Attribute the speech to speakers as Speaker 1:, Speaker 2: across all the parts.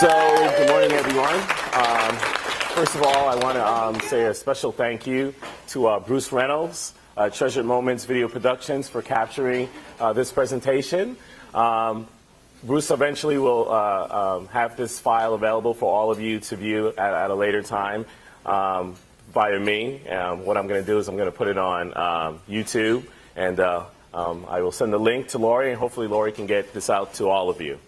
Speaker 1: So, good morning, everyone. First of all, I want to say a special thank you to Bruce Reynolds, Treasured Moments Video Productions, for capturing this presentation. Bruce eventually will have this file available for all of you to view at a later time via me. What I'm going to do is I'm going to put it on YouTube, and I will send the link to Lori, and hopefully Lori can get this out to all of you.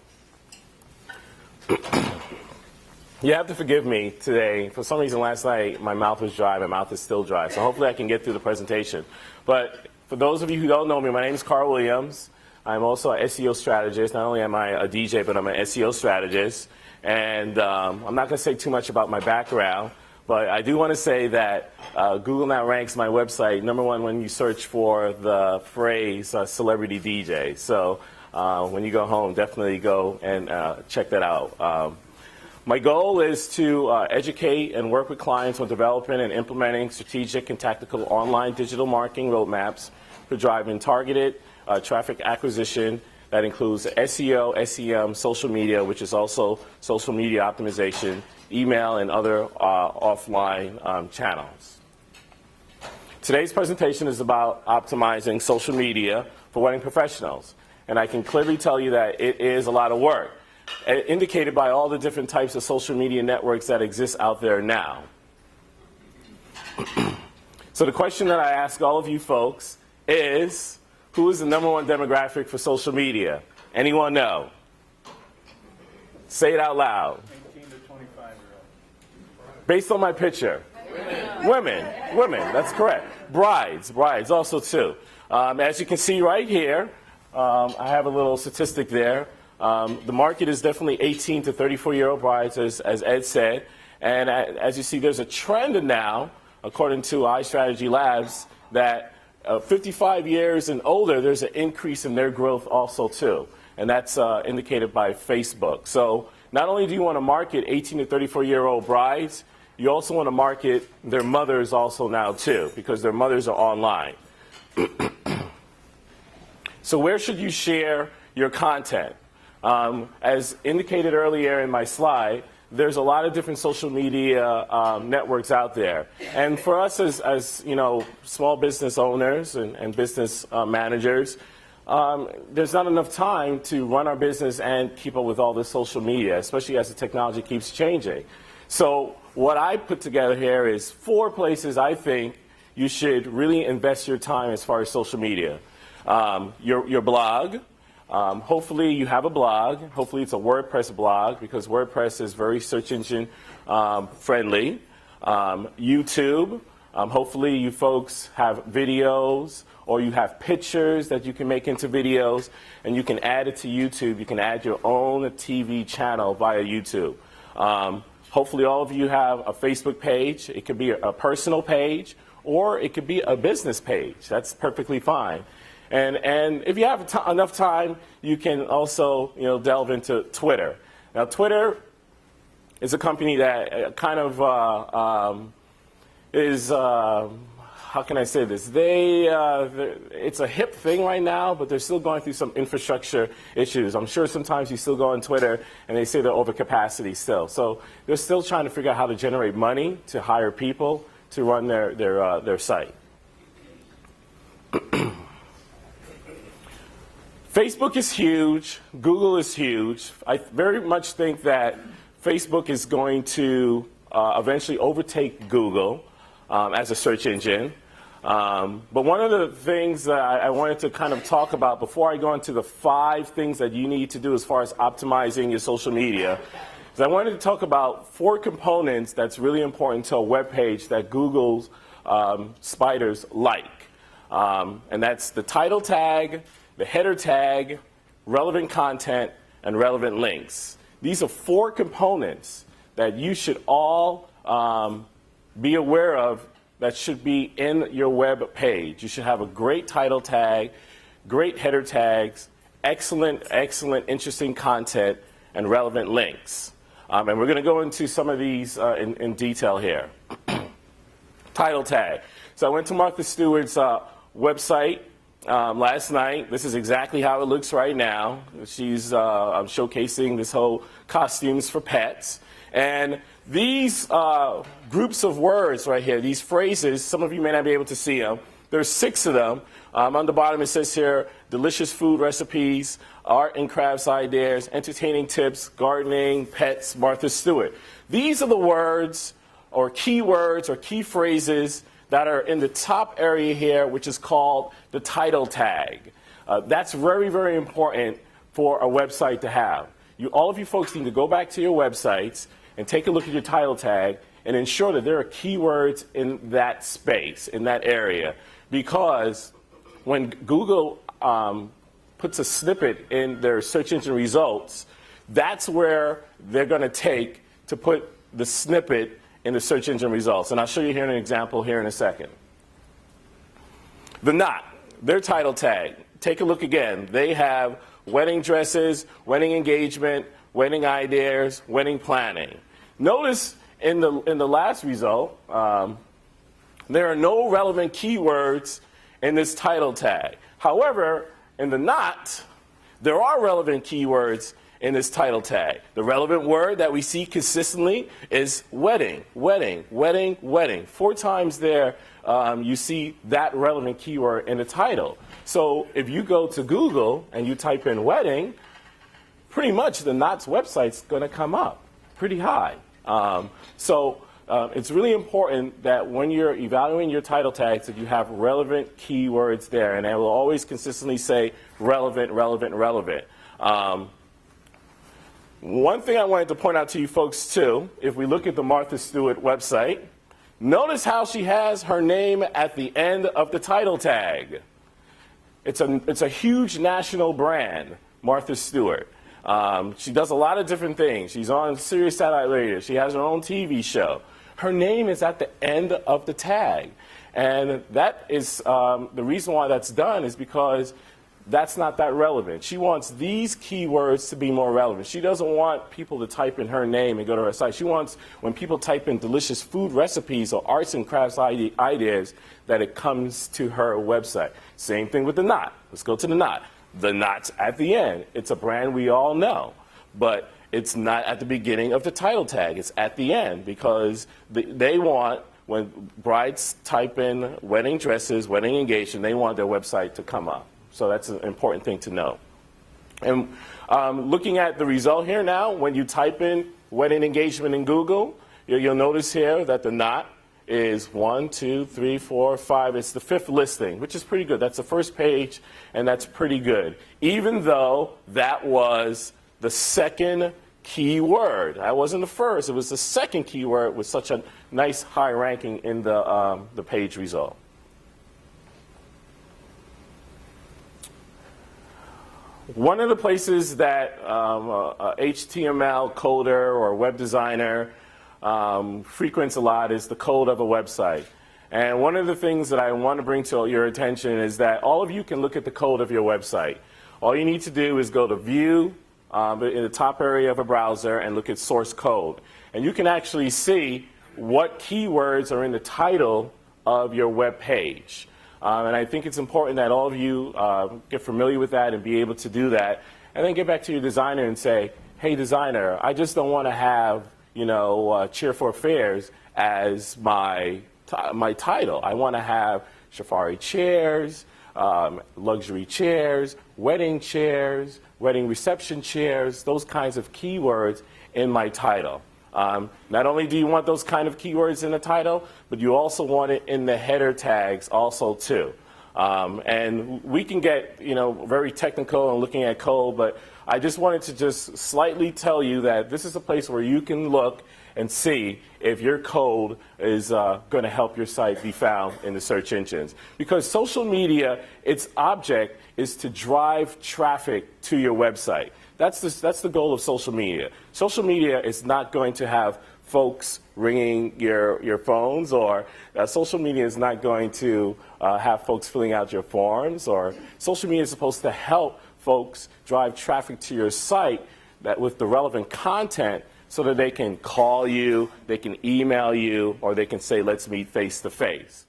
Speaker 1: You have to forgive me today. For some reason last night my mouth was dry. My mouth is still dry. So hopefully I can get through the presentation. But for those of you who don't know me, my name is Carl Williams. I'm also an SEO strategist. Not only am I a DJ, but I'm an SEO strategist. And I'm not going to say too much about my background, but I do want to say that Google now ranks my website #1 when you search for the phrase celebrity DJ. So when you go home, definitely go and check that out. My goal is to educate and work with clients on developing and implementing strategic and tactical online digital marketing roadmaps for driving targeted traffic acquisition that includes SEO, SEM, social media, which is also social media optimization, email, and other offline channels. Today's presentation is about optimizing social media for wedding professionals. And I can clearly tell you that it is a lot of work, indicated by all the different types of social media networks that exist out there now. So the question that I ask all of you folks is, who is the #1 demographic for social media? Anyone know? Say it out loud.
Speaker 2: 18 to 25-year-olds.
Speaker 1: Based on my picture. Women, that's correct. Brides also too. As you can see right here, I have a little statistic there. The market is definitely 18 to 34-year-old brides, as Ed said. And as you see, there's a trend now, according to iStrategy Labs, that 55 years and older, there's an increase in their growth also, too. And that's indicated by Facebook. So not only do you want to market 18 to 34-year-old brides, you also want to market their mothers also now, too, because their mothers are online. So where should you share your content? As indicated earlier in my slide, there's a lot of different social media networks out there. And for us as you know, small business owners and business managers, there's not enough time to run our business and keep up with all this social media, especially as the technology keeps changing. So what I put together here is 4 places I think you should really invest your time as far as social media. Your blog. Hopefully you have a blog. Hopefully it's a WordPress blog, because WordPress is very search engine friendly. YouTube. Hopefully you folks have videos, or you have pictures that you can make into videos, and you can add it to YouTube. You can add your own TV channel via YouTube. Hopefully all of you have a Facebook page. It could be a personal page, or it could be a business page. That's perfectly fine. And if you have enough time, you can also delve into Twitter. Now, Twitter is a company that kind of is, how can I say this? It's a hip thing right now, but they're still going through some infrastructure issues. I'm sure sometimes you still go on Twitter and they say they're over capacity still. So they're still trying to figure out how to generate money to hire people to run their site. Facebook is huge. Google is huge. I very much think that Facebook is going to eventually overtake Google as a search engine. But one of the things that I wanted to kind of talk about before I go into the 5 things that you need to do as far as optimizing your social media is I wanted to talk about 4 components that's really important to a web page that Google's spiders like. And that's the title tag, the header tag, relevant content, and relevant links. These are 4 components that you should all be aware of that should be in your web page. You should have a great title tag, great header tags, excellent, interesting content, and relevant links. And we're going to go into some of these in detail here. Title tag. So I went to Martha Stewart's website, last night. This is exactly how it looks right now. She's showcasing this whole costumes for pets. And these groups of words right here, these phrases, some of you may not be able to see them. There's 6 of them. On the bottom it says here, delicious food recipes, art and crafts ideas, entertaining tips, gardening, pets, Martha Stewart. These are the words or keywords or key phrases that are in the top area here, which is called the title tag. That's very, very important for a website to have. All of you folks need to go back to your websites and take a look at your title tag and ensure that there are keywords in that space, in that area. Because when Google puts a snippet in their search engine results, that's where they're going to take to put the snippet in the search engine results. And I'll show you here an example here in a second. The Knot, their title tag. Take a look again. They have wedding dresses, wedding engagement, wedding ideas, wedding planning. Notice in the last result, there are no relevant keywords in this title tag. However, in the Knot, there are relevant keywords in this title tag. The relevant word that we see consistently is wedding, wedding, wedding, wedding. 4 times there, you see that relevant keyword in the title. So if you go to Google and you type in wedding, pretty much the Knot's website's going to come up pretty high. It's really important that when you're evaluating your title tags that you have relevant keywords there, and I will always consistently say relevant, relevant, relevant. One thing I wanted to point out to you folks too, if we look at the Martha Stewart website, notice how she has her name at the end of the title tag. It's a huge national brand, Martha Stewart. She does a lot of different things. She's on Sirius Satellite Radio. She has her own TV show. Her name is at the end of the tag. And that is the reason why that's done is because that's not that relevant. She wants these keywords to be more relevant. She doesn't want people to type in her name and go to her site. She wants when people type in delicious food recipes or arts and crafts ideas that it comes to her website. Same thing with the Knot. Let's go to the Knot. The Knot's at the end. It's a brand we all know, but it's not at the beginning of the title tag. It's at the end because they want, when brides type in wedding dresses, wedding engagement, they want their website to come up. So that's an important thing to know. And looking at the result here now, when you type in wedding engagement in Google, you'll notice here that the Knot is 1, 2, 3, 4, 5. It's the 5th listing, which is pretty good. That's the first page, and that's pretty good. Even though that was the 2nd keyword. That wasn't the first. It was the 2nd keyword with such a nice high ranking in the page result. One of the places that HTML coder or web designer frequents a lot is the code of a website. And one of the things that I want to bring to your attention is that all of you can look at the code of your website. All you need to do is go to View in the top area of a browser and look at source code. And you can actually see what keywords are in the title of your web page. And I think it's important that all of you get familiar with that and be able to do that. And then get back to your designer and say, hey, designer, I just don't want to have, Cheer for Affairs as my title. I want to have Safari chairs, luxury chairs, wedding reception chairs, those kinds of keywords in my title. Not only do you want those kind of keywords in the title, but you also want it in the header tags also too. And we can get very technical and looking at code, but I just wanted to just slightly tell you that this is a place where you can look and see if your code is going to help your site be found in the search engines. Because social media, its object is to drive traffic to your website. That's the goal of social media. Social media is not going to have folks ringing your phones, or social media is not going to have folks filling out your forms, or social media is supposed to help folks drive traffic to your site with the relevant content so that they can call you, they can email you, or they can say, let's meet face to face.